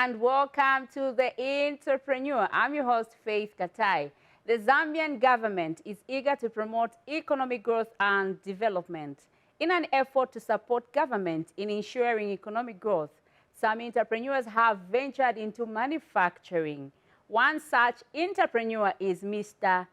and welcome to The Entrepreneur. I'm your host, Faith Katai. The Zambian government is eager to promote economic growth and development. In an effort to support government in ensuring economic growth, some entrepreneurs have ventured into manufacturing. One such entrepreneur is Mr.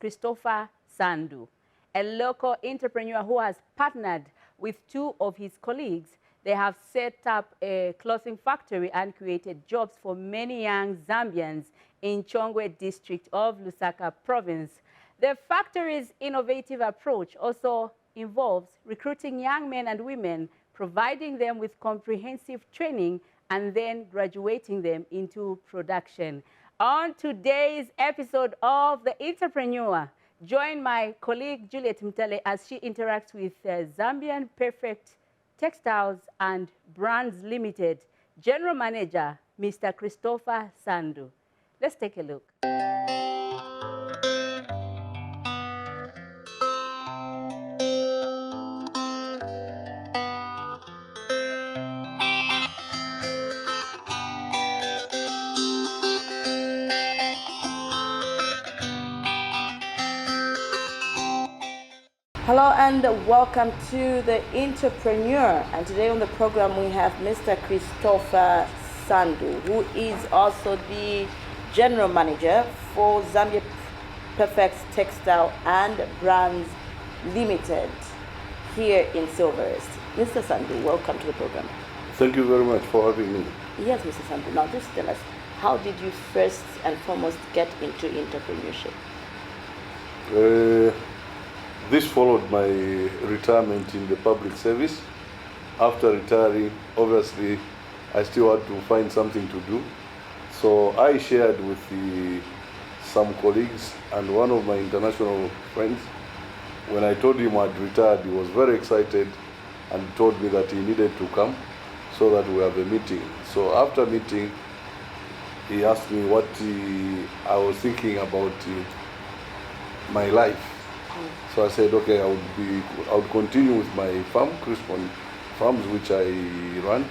Christopher Sandu, a local entrepreneur who has partnered with two of his colleagues. They have set up a clothing factory and created jobs for many young Zambians in Chongwe district of Lusaka province. The factory's innovative approach also involves recruiting young men and women, providing them with comprehensive training, and then graduating them into production. On today's episode of The Entrepreneur, join my colleague Juliet Mtale as she interacts with Zambian Perfect Textiles and Brands Limited General Manager, Mr. Christopher Sandu. Let's take a look. Hello and welcome to The Entrepreneur. And today on the program we have Mr. Christopher Sandu, who is also the General Manager for Zambia Perfect Textile and Brands Limited here in Silverest. Mr. Sandu, welcome to the program. Thank you very much for having me. Yes, Mr. Sandu. Now just tell us, how did you first and foremost get into entrepreneurship? This followed my retirement in the public service. After retiring, obviously, I still had to find something to do. So I shared with some colleagues and one of my international friends. When I told him I'd retired, he was very excited and told me that he needed to come so that we have a meeting. So after meeting, he asked me what I was thinking about my life. So I said, okay, I would continue with my farm, Crispon farms, which I run.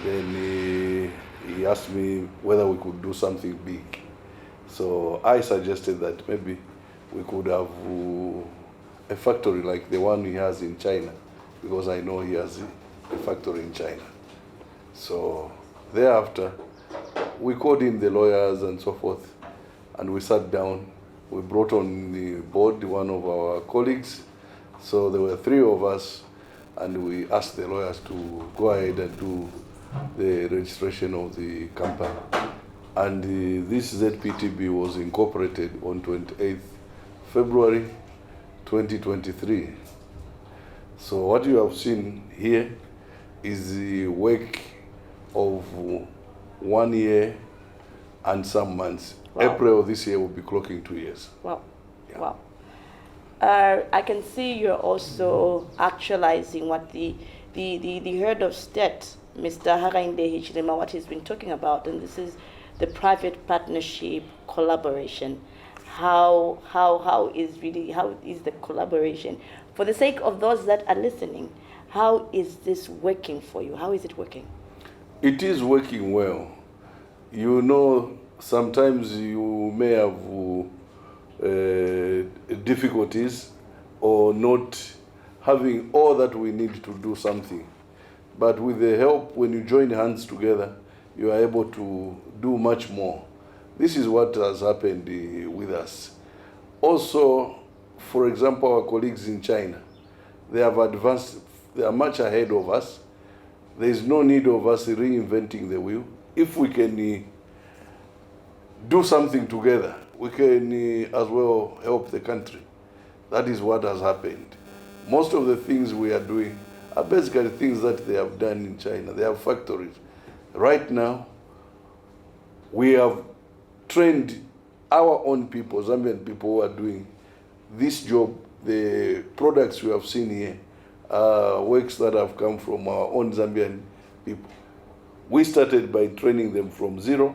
Then he asked me whether we could do something big. So I suggested that maybe we could have a factory like the one he has in China, because I know he has a factory in China. So thereafter, we called in the lawyers and so forth, and we sat down. We brought on the board one of our colleagues. So there were three of us, and we asked the lawyers to go ahead and do the registration of the company. And this ZPTB was incorporated on 28th February 2023. So what you have seen here is the work of 1 year and some months. Wow. April of this year will be clocking 2 years. Wow. Yeah. Wow. I can see you're also actualizing what the head of state, Mr. Hakainde Hichilema, what he's been talking about, and this is the private partnership collaboration. How is the collaboration? For the sake of those that are listening, how is this working for you? How is it working? It is working well. You know, sometimes you may have difficulties or not having all that we need to do something. But with the help, when you join hands together, you are able to do much more. This is what has happened with us. Also, for example, our colleagues in China, they have advanced, they are much ahead of us. There is no need of us reinventing the wheel. If we can do something together, we can as well help the country. That is what has happened. Most of the things we are doing are basically things that they have done in China. They have factories. Right now, we have trained our own people, Zambian people, who are doing this job. The products we have seen here are works that have come from our own Zambian people. We started by training them from zero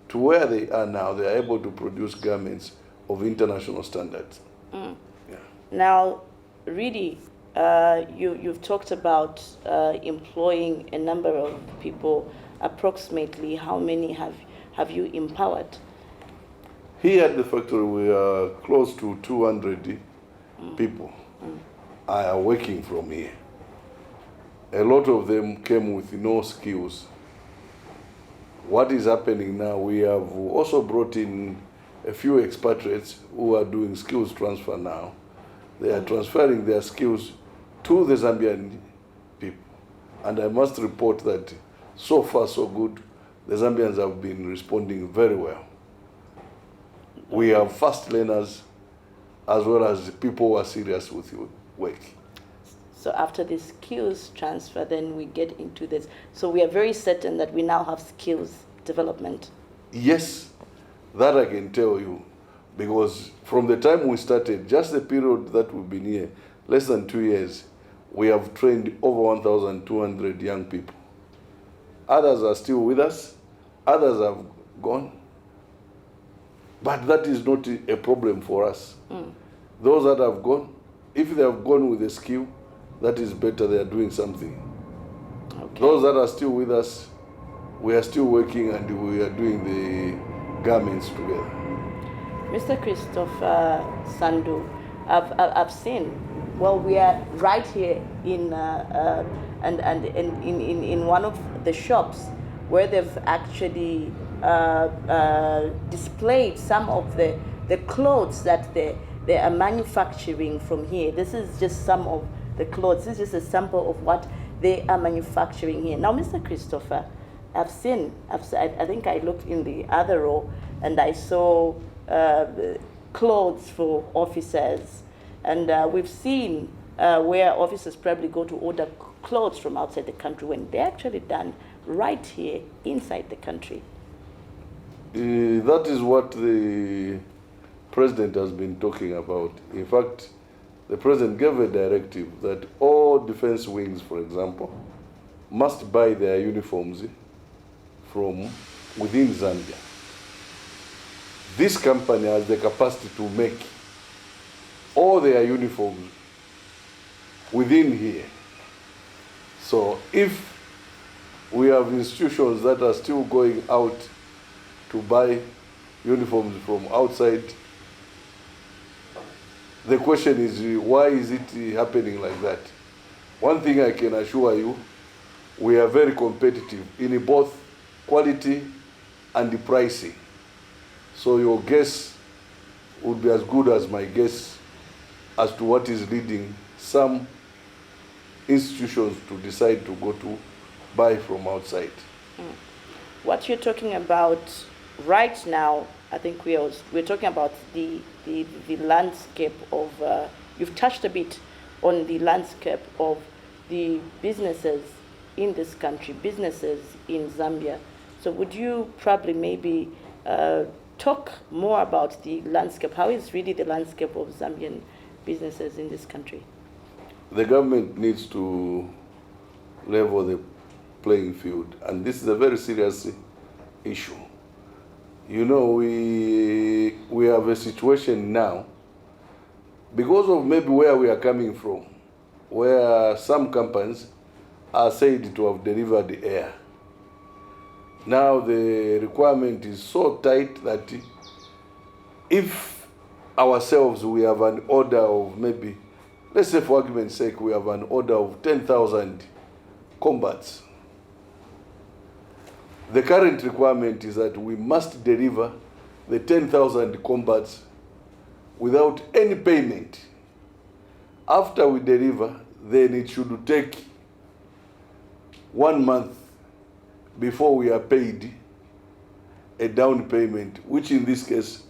to where they are now. They are able to produce garments of international standards. Mm. Yeah. Now, really, you've talked about employing a number of people approximately how many have you empowered? Here at the factory, we are close to 200 people are working from here. A lot of them came with no skills. What is happening now, we have also brought in a few expatriates who are doing skills transfer now. They are transferring their skills to the Zambian people. And I must report that so far so good, the Zambians have been responding very well. We have fast learners as well as people who are serious with work. So after the skills transfer, then we get into this. So we are very certain that we now have skills development. Yes, that I can tell you, because from the time we started, just the period that we've been here, less than 2 years, we have trained over 1,200 young people. Others are still with us, others have gone, but that is not a problem for us. Those that have gone, if they have gone with a skill, that is better, they are doing something. Okay. Those that are still with us, we are still working and we are doing the garments together. Mr. Christopher Sandu, I've seen, well, we are right here in in one of the shops where they've actually displayed some of the clothes that they are manufacturing from here. This is just some of the clothes. This is just a sample of what they are manufacturing here. Now, Mr. Christopher, I think I looked in the other row and I saw clothes for officers. And we've seen where officers probably go to order clothes from outside the country when they're actually done right here inside the country. That is what the president has been talking about. In fact, the president gave a directive that all defense wings, for example, must buy their uniforms from within Zambia. This company has the capacity to make all their uniforms within here. So if we have institutions that are still going out to buy uniforms from outside, the question is, why is it happening like that? One thing I can assure you, we are very competitive in both quality and the pricing. So your guess would be as good as my guess as to what is leading some institutions to decide to go to buy from outside. What you're talking about right now, I think we're talking about the landscape of, you've touched a bit on the landscape of the businesses in this country, businesses in Zambia. So would you probably maybe talk more about the landscape? How is really the landscape of Zambian businesses in this country? The government needs to level the playing field, and this is a very serious issue. You know, we have a situation now, because of maybe where we are coming from, where some companies are said to have delivered the air. Now the requirement is so tight that if ourselves we have an order of maybe, let's say for argument's sake, we have an order of 10,000 combats. The current requirement is that we must deliver the 10,000 combats without any payment. After we deliver, then it should take 1 month before we are paid a down payment, which in this case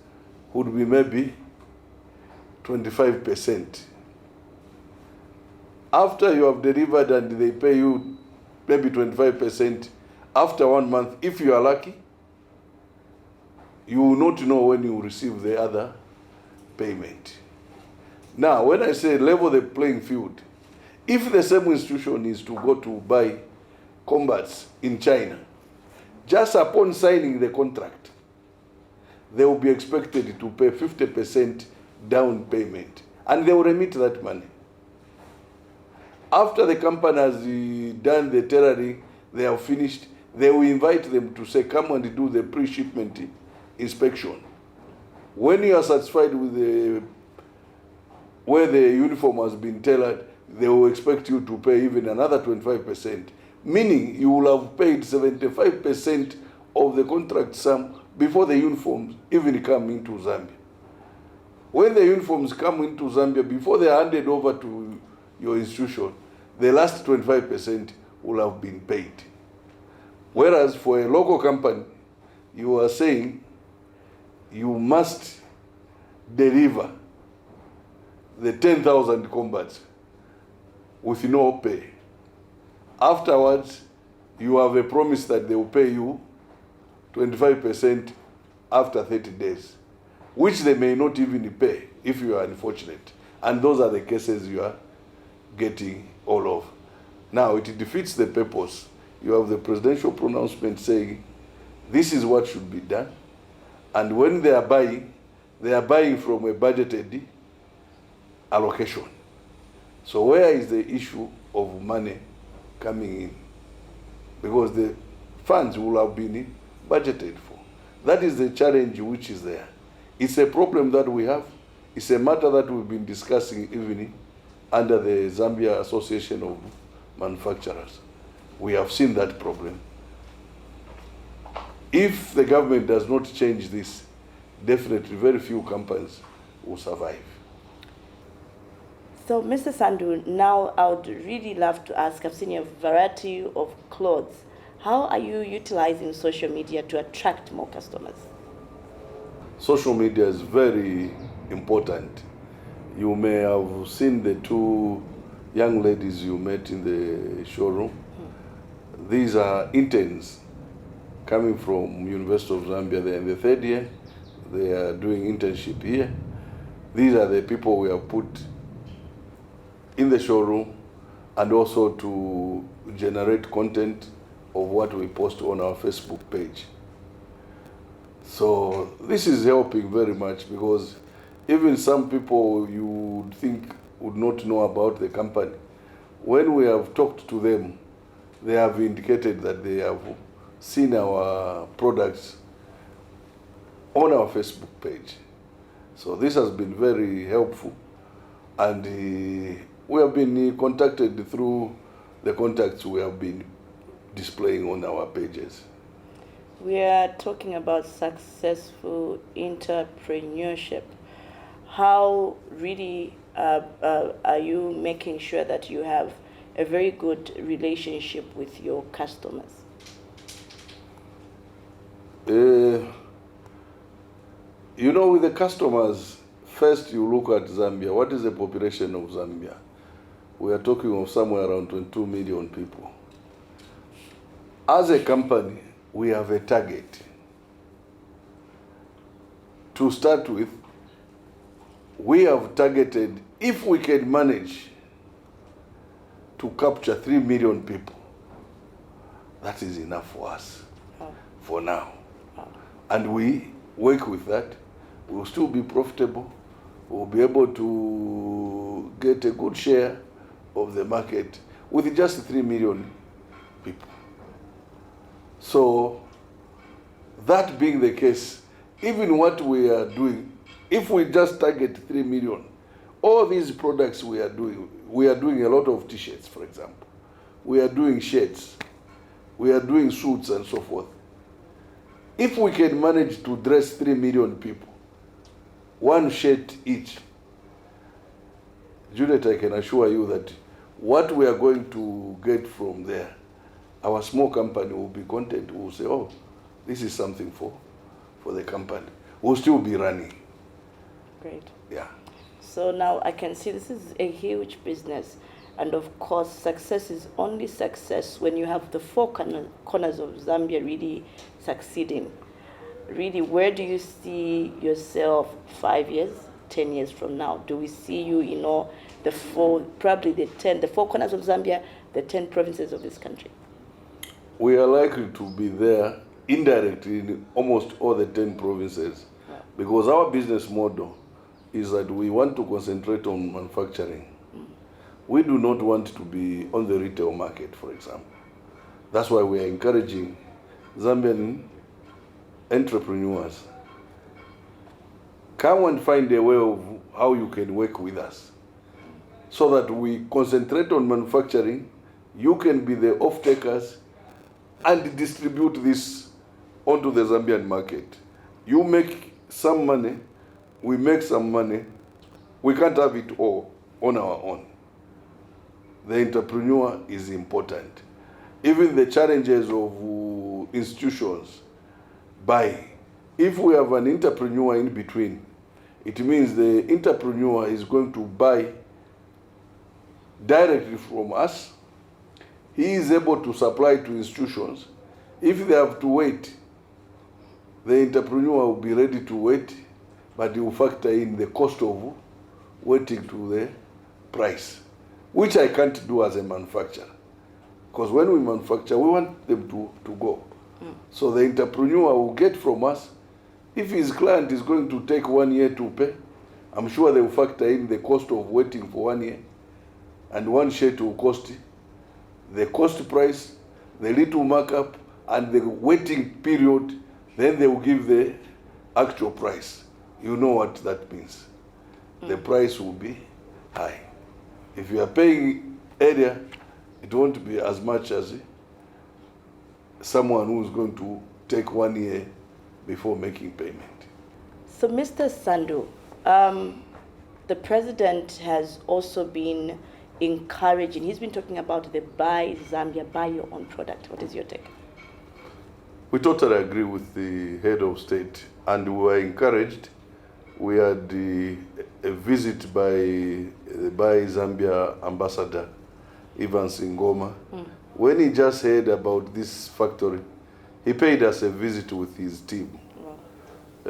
would be maybe 25%. After you have delivered and they pay you maybe 25%, after 1 month, if you are lucky, you will not know when you will receive the other payment. Now, when I say level the playing field, if the same institution is to go to buy combats in China, just upon signing the contract, they will be expected to pay 50% down payment, and they will remit that money. After the company has done the tailoring, they have finished, they will invite them to say, come and do the pre-shipment inspection. When you are satisfied with where the uniform has been tailored, they will expect you to pay even another 25%, meaning you will have paid 75% of the contract sum before the uniforms even come into Zambia. When the uniforms come into Zambia, before they are handed over to your institution, the last 25% will have been paid. Whereas for a local company, you are saying you must deliver the 10,000 combats with no pay. Afterwards, you have a promise that they will pay you 25% after 30 days, which they may not even pay if you are unfortunate. And those are the cases you are getting all of. Now, it defeats the purpose. You have the presidential pronouncement saying, this is what should be done. And when they are buying from a budgeted allocation. So where is the issue of money coming in? Because the funds will have been budgeted for. That is the challenge which is there. It's a problem that we have. It's a matter that we've been discussing even under the Zambia Association of Manufacturers. We have seen that problem. If the government does not change this, definitely very few companies will survive. So, Mr. Sandu, now I would really love to ask, I've seen a variety of clothes. How are you utilizing social media to attract more customers? Social media is very important. You may have seen the two young ladies you met in the showroom. These are interns coming from University of Zambia. They're in the third year. They are doing internship here. These are the people we have put in the showroom and also to generate content of what we post on our Facebook page. So this is helping very much because even some people you would think would not know about the company, when we have talked to them, they have indicated that they have seen our products on our Facebook page. So this has been very helpful, and we have been contacted through the contacts we have been displaying on our pages. We are talking about successful entrepreneurship. How really are you making sure that you have a very good relationship with your customers? You know, with the customers, first you look at Zambia. What is the population of Zambia? We are talking of somewhere around 22 million people. As a company, we have a target. To start with, we have targeted, if we can manage to capture 3 million people, that is enough for us for now. And we work with that. We'll still be profitable. We'll be able to get a good share of the market with just 3 million people. So, that being the case, even what we are doing, if we just target 3 million, all these products we are doing a lot of t-shirts, for example. We are doing shirts. We are doing suits and so forth. If we can manage to dress 3 million people, one shirt each, Juliet, I can assure you that what we are going to get from there, our small company will be content. We'll say, oh, this is something for the company. We'll still be running. Great. Yeah. So now I can see this is a huge business. And of course, success is only success when you have the four corners of Zambia really succeeding. Really, where do you see yourself 5 years, 10 years from now? Do we see you, the four corners of Zambia, the 10 provinces of this country? We are likely to be there indirectly in almost all the 10 provinces, because our business model is that we want to concentrate on manufacturing. We do not want to be on the retail market, for example. That's why we are encouraging Zambian entrepreneurs. Come and find a way of how you can work with us so that we concentrate on manufacturing. You can be the off-takers and distribute this onto the Zambian market. You make some money, we make some money. We can't have it all on our own. The entrepreneur is important. Even the challenges of institutions buy. If we have an entrepreneur in between, it means the entrepreneur is going to buy directly from us. He is able to supply to institutions. If they have to wait, the entrepreneur will be ready to wait, but he will factor in the cost of waiting to the price, which I can't do as a manufacturer. Because when we manufacture, we want them to go. So the entrepreneur will get from us. If his client is going to take 1 year to pay, I'm sure they will factor in the cost of waiting for 1 year. And one shirt will cost the cost price, the little markup, and the waiting period. Then they will give the actual price. You know what that means. The price will be high. If you are paying area, it won't be as much as someone who is going to take 1 year before making payment. So, Mr. Sandu, the president has also been encouraging, he's been talking about the buy Zambia, buy your own product. What is your take? We totally agree with the head of state, and we were encouraged. We had a visit by Zambia ambassador, Ivan Singoma. When he just heard about this factory, he paid us a visit with his team. Wow.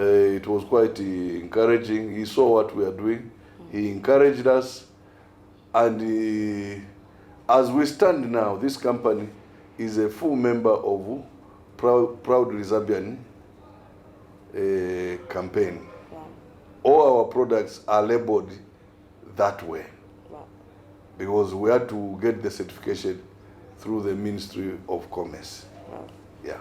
It was quite encouraging. He saw what we are doing. He encouraged us. And as we stand now, this company is a full member of Proudly Zambian campaign. Wow. All our products are labeled that way. Wow. Because we had to get the certification through the Ministry of Commerce. Wow. Yeah.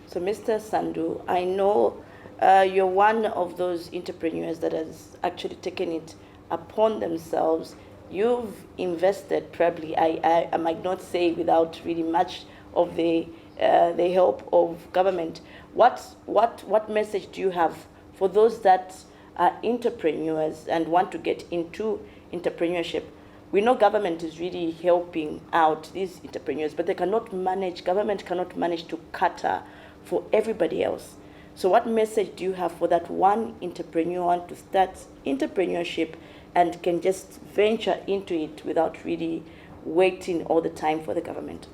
So, Mr. Sandu, I know you're one of those entrepreneurs that has actually taken it upon themselves. You've invested, probably, I might not say without really much of the help of government. What message do you have for those that are entrepreneurs and want to get into entrepreneurship? We know government is really helping out these entrepreneurs, but government cannot manage to cater for everybody else. So what message do you have for that one entrepreneur to start entrepreneurship and can just venture into it without really waiting all the time for the government?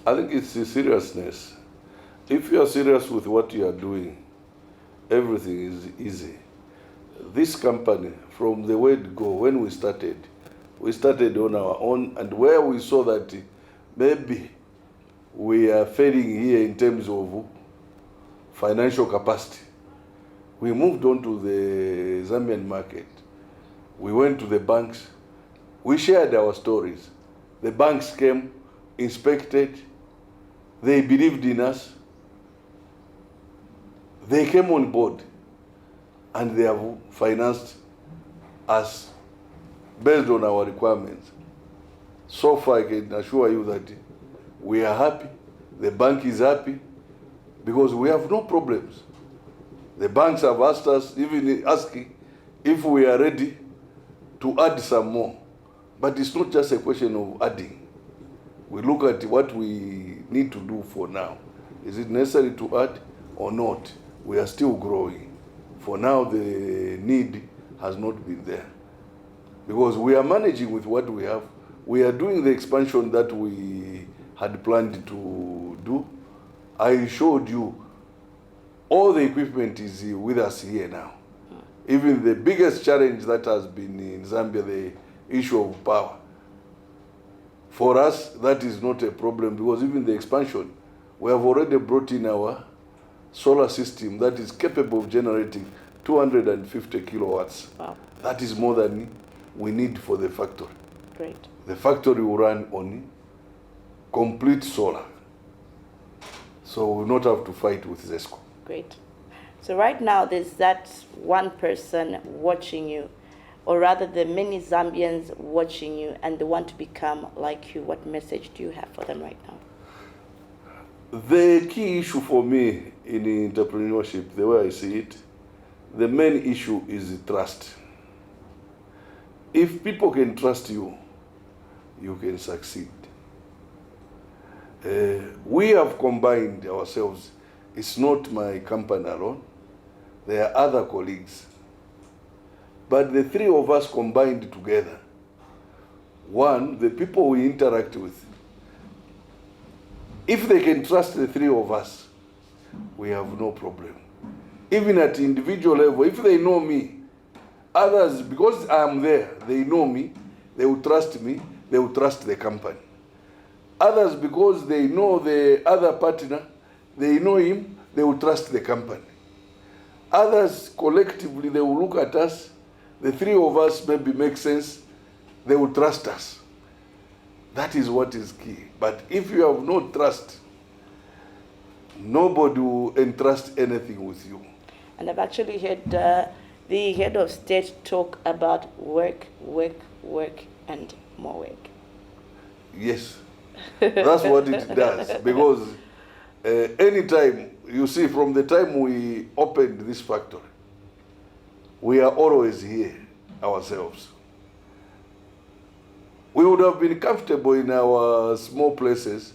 I think it's the seriousness. If you are serious with what you are doing, everything is easy. This company, from the word go, when we started on our own, and where we saw that maybe we are failing here in terms of financial capacity, we moved on to the Zambian market. We went to the banks. We shared our stories. The banks came, inspected. They believed in us. They came on board, and they have financed us based on our requirements. So far, I can assure you that we are happy. The bank is happy because we have no problems. The banks have asked us, even asking if we are ready to add some more. But it's not just a question of adding. We look at what we need to do for now. Is it necessary to add or not? We are still growing. For now, the need has not been there. Because we are managing with what we have. We are doing the expansion that we had planned to do. I showed you all the equipment is with us here now. Even the biggest challenge that has been in Zambia, the issue of power. For us, that is not a problem because even the expansion, we have already brought in our solar system that is capable of generating 250 kilowatts. Wow. That is more than we need for the factory. Great. The factory will run on complete solar. So we will not have to fight with ZESCO. Great. So right now there's that one person watching you, or rather the many Zambians watching you, and they want to become like you. What message do you have for them right now? The key issue for me in entrepreneurship, the way I see it, the main issue is trust. If people can trust you, you can succeed. We have combined ourselves. It's not my company alone. There are other colleagues. But the three of us combined together, one, the people we interact with, if they can trust the three of us, we have no problem. Even at individual level, if they know me, others, because I am there, they know me, they will trust me, they will trust the company. Others, because they know the other partner, they know him, they will trust the company. Others, collectively, they will look at us, the three of us maybe make sense, they will trust us. That is what is key. But if you have no trust, nobody will entrust anything with you. And I've actually heard the head of state talk about work, and more work. Yes, that's what it does. Because anytime, you see, from the time we opened this factory, we are always here ourselves. We would have been comfortable in our small places,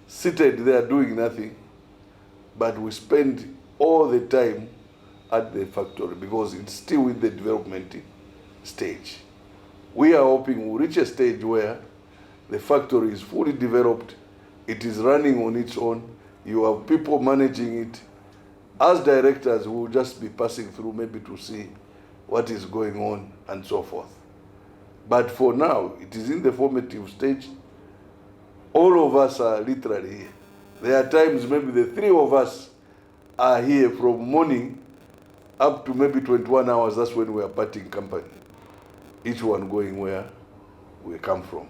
seated there doing nothing, but we spend all the time at the factory because it's still in the development stage. We are hoping we'll reach a stage where the factory is fully developed, it is running on its own, you have people managing it. As directors, we will just be passing through maybe to see what is going on and so forth. But for now, it is in the formative stage. All of us are literally here. There are times maybe the three of us are here from morning up to maybe 21 hours. That's when we are parting company. Each one going where we come from.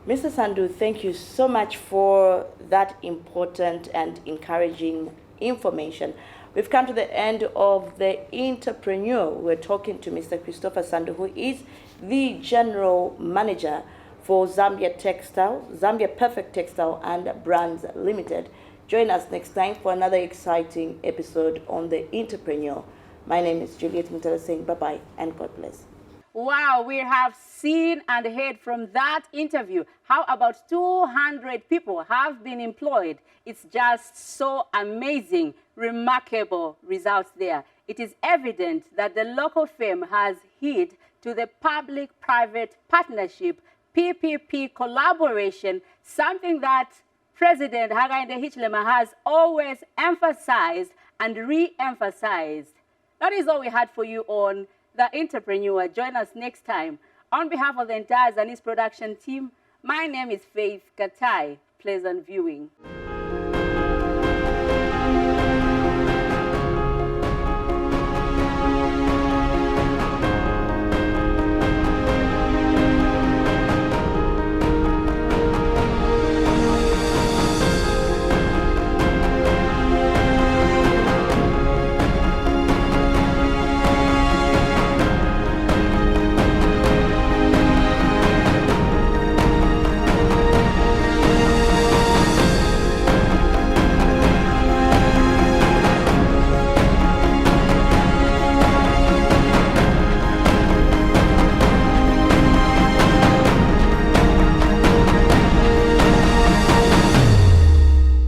Mr. Sandu, thank you so much for that important and encouraging information. We've come to the end of the Entreprenueur. We're talking to Mr. Christopher Sandu, who is the General Manager for Zambia Perfect Textile and Brands Limited. Join us next time for another exciting episode on the Entreprenueur. My name is Juliet Mutala saying bye-bye and God bless. Wow, we have seen and heard from that interview how about 200 people have been employed. It's just so amazing, remarkable results there. It is evident that the local firm has heed to the public-private partnership, PPP collaboration, something that President Hakainde Hichilema has always emphasized and re-emphasized. That is all we had for you on The Entreprenueur. Join us next time. On behalf of the entire Zanis production team, my name is Faith Katai. Pleasant viewing.